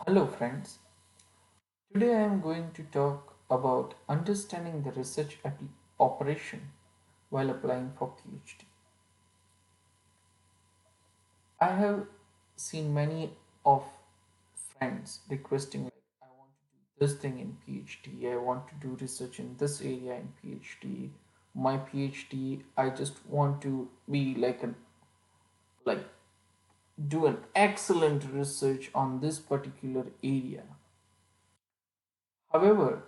Hello, friends. Today I am going to talk about understanding the research operation while applying for PhD. I have seen many of friends requesting like I want to do this thing in PhD. I want to do research in this area in PhD. My PhD, I just want to be like do an excellent research on this particular area. However,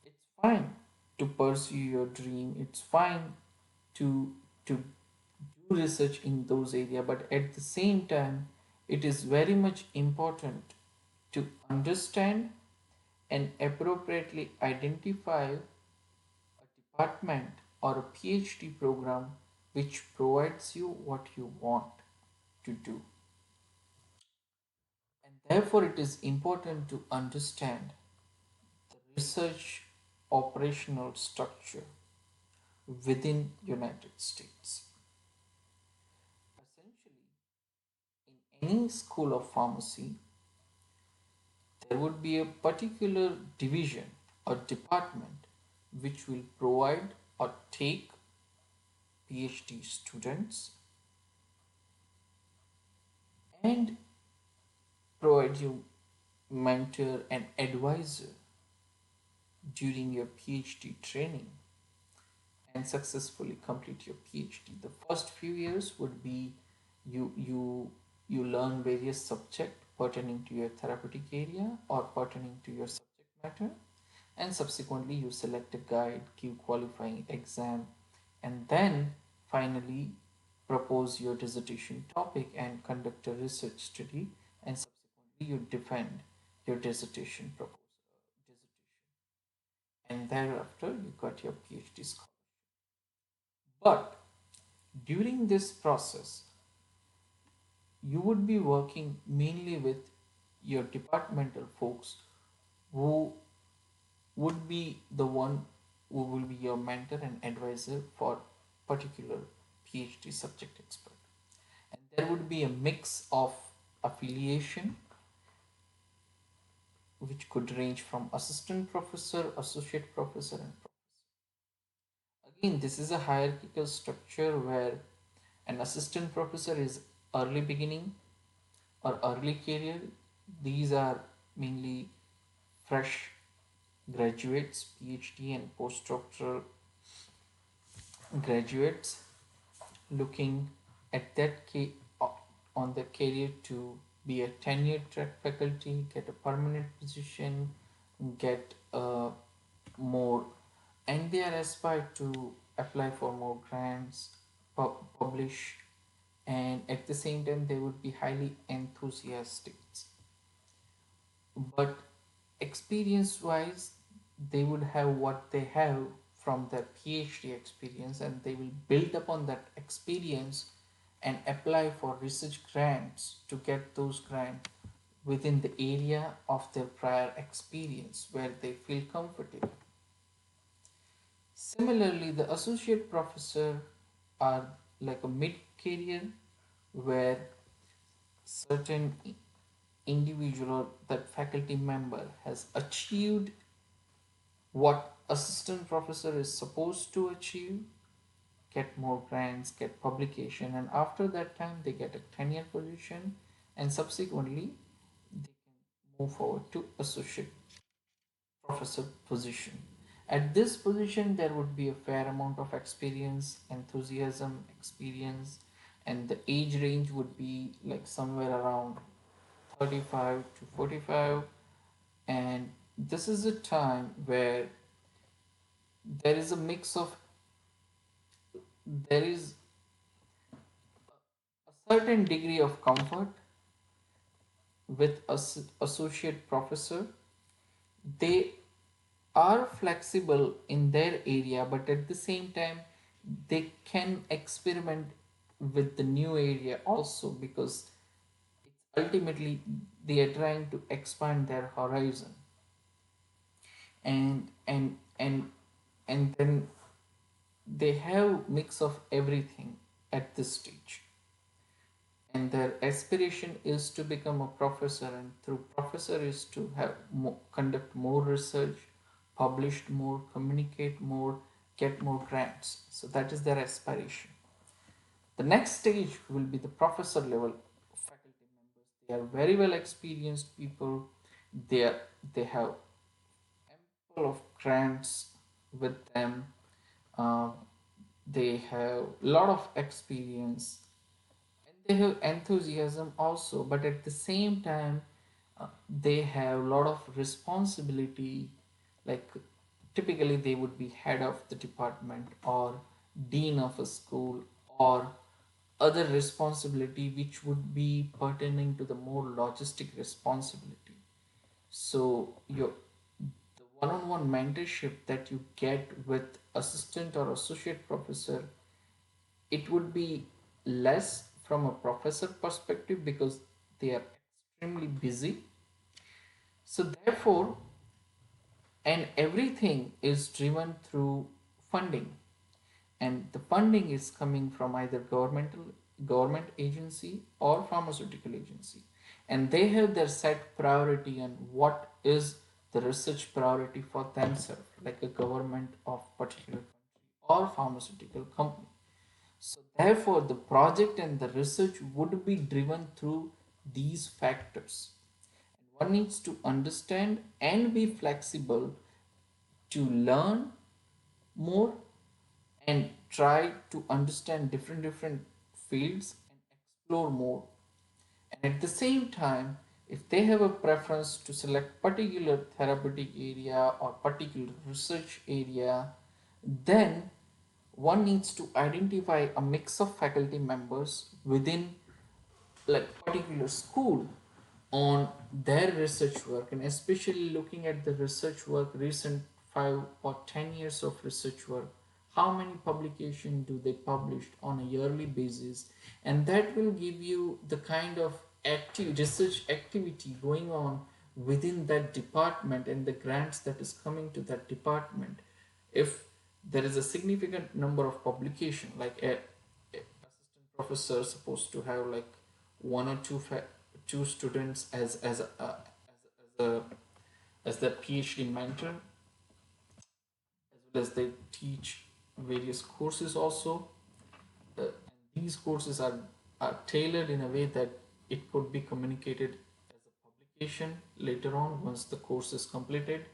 it's fine to pursue your dream. It's fine to do research in those areas, but at the same time it is very much important to understand and appropriately identify a department or a PhD program which provides you what you want to do. And therefore it is important to understand the research operational structure within United States. Essentially, in any school of pharmacy, there would be a particular division or department which will provide or take PhD students and provide you mentor and advisor during your PhD training and successfully complete your PhD. The first few years would be you learn various subjects pertaining to your therapeutic area or pertaining to your subject matter, and subsequently you select a guide, give qualifying exam, and then finally propose your dissertation topic and conduct a research study, and subsequently you defend your dissertation and thereafter you got your PhD scholarship. But during this process, you would be working mainly with your departmental folks who would be the one who will be your mentor and advisor for particular PhD subject expert. And there would be a mix of affiliation which could range from assistant professor, associate professor, and professor. Again, this is a hierarchical structure where an assistant professor is early beginning or early career. These are mainly fresh graduates, PhD and postdoctoral graduates looking at on the career to be a tenured track faculty, get a permanent position, get more, and they are aspired to apply for more grants, publish, and at the same time they would be highly enthusiastic. But experience wise, they would have what they have from their PhD experience, and they will build upon that experience and apply for research grants to get those grants within the area of their prior experience where they feel comfortable. Similarly, the associate professor are like a mid career where certain individual or that faculty member has achieved what assistant professor is supposed to achieve, get more grants, get publication, and after that time they get a tenure position, and subsequently they can move forward to associate professor position. At this position there would be a fair amount of experience, enthusiasm, experience, and the age range would be like somewhere around 35 to 45. And this is a time where there is a mix of there is a certain degree of comfort with associate professor. They are flexible in their area, but at the same time they can experiment with the new area also, because it's ultimately they are trying to expand their horizon. And and and and then they have mix of everything at this stage. and their aspiration is to become a professor, and through professor is to have conduct more research, publish more, communicate more, get more grants. So that is their aspiration. The next stage will be the professor level faculty members. They are very well experienced people. They are, they have ample of grants with them. Uh, they have a lot of experience, and they have enthusiasm also, but at the same time they have a lot of responsibility. Like typically they would be head of the department or dean of a school or other responsibility which would be pertaining to the more logistic responsibility. So your the one-on-one mentorship that you get with assistant or associate professor, it would be less from a professor perspective because they are extremely busy. So therefore, and everything is driven through funding, and the funding is coming from either government agency or pharmaceutical agency, and they have their set priority and what is the research priority for themselves, like a government of particular country or pharmaceutical company. So therefore the project and the research would be driven through these factors. One needs to understand and be flexible to learn more and try to understand different fields and explore more. And at the same time, if they have a preference to select particular therapeutic area or particular research area, then one needs to identify a mix of faculty members within like particular school on their research work, and especially looking at the research work, recent 5 or 10 years of research work, how many publications do they publish on a yearly basis, and that will give you the kind of active research activity going on within that department and the grants that is coming to that department. If there is a significant number of publication, like a assistant professor supposed to have like one or two students as their PhD mentor, as well as they teach various courses also. And these courses are tailored in a way that it could be communicated as a publication later on once the course is completed.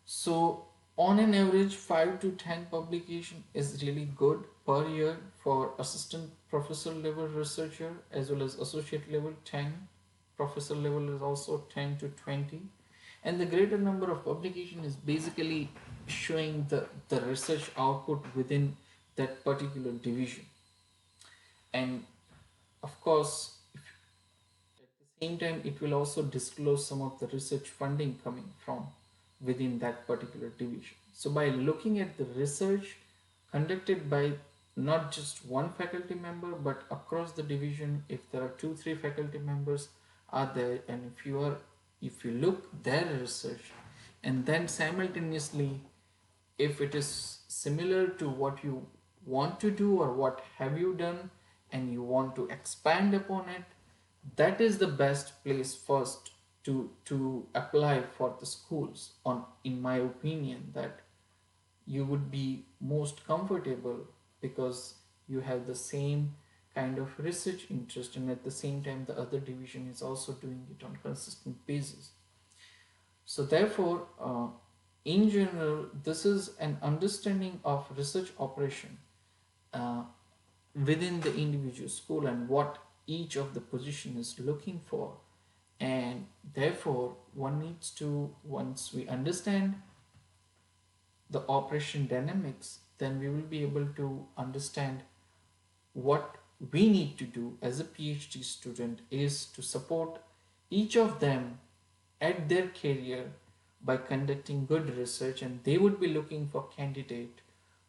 So on an average, 5 to 10 publication is really good per year for assistant professor level researcher, as well as associate level 10. Professor level is also 10 to 20. And the greater number of publication is basically showing the research output within that particular division. And of course, at the same time, it will also disclose some of the research funding coming from within that particular division. So by looking at the research conducted by not just one faculty member but across the division, if there are 2 3 faculty members are there, and if you look their research, and then simultaneously if it is similar to what you want to do or what have you done and you want to expand upon it, that is the best place first to apply for the schools, on in my opinion, that you would be most comfortable because you have the same kind of research interest, and at the same time the other division is also doing it on consistent basis. So therefore, in general, this is an understanding of research operation uh, within the individual school and what each of the position is looking for. And therefore, one needs to, once we understand the operation dynamics, then we will be able to understand what we need to do as a PhD student is to support each of them at their career by conducting good research, and they would be looking for candidate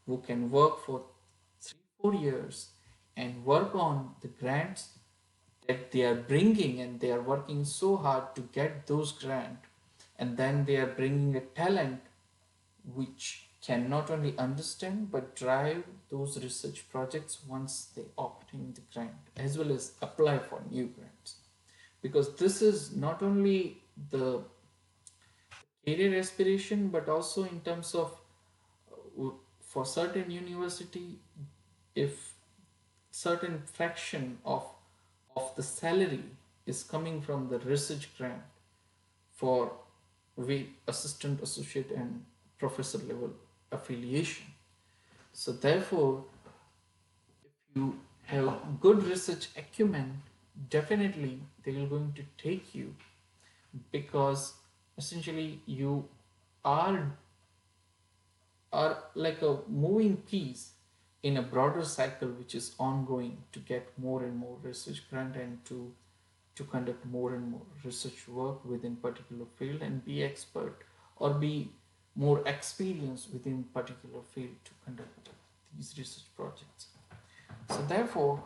who can work for 3 4 years and work on the grants that they are bringing, and they are working so hard to get those grants, and then they are bringing a talent which can not only understand but drive those research projects once they obtain the grant, as well as apply for new grants. Because this is not only the career aspiration but also in terms of for certain university, if certain fraction of the salary is coming from the research grant for assistant, associate, and professor level affiliation. So therefore, if you have good research acumen, definitely they are going to take you, because essentially you are are like a moving piece in a broader cycle which is ongoing to get more and more research grant and to conduct more and more research work within particular field and be expert or be more experienced within particular field to conduct these research projects. So therefore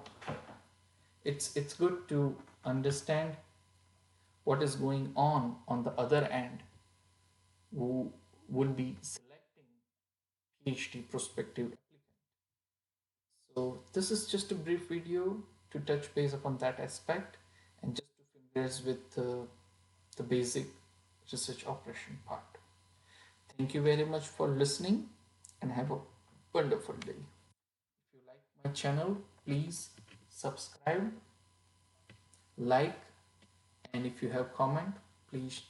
it's good to understand what is going on the other end, who will be selecting PhD prospective applicant. So this is just a brief video to touch base upon that aspect and just to familiarize with the basic research operation part. Thank you very much for listening and have a wonderful day. If you like my channel, please subscribe, like, and if you have comment, please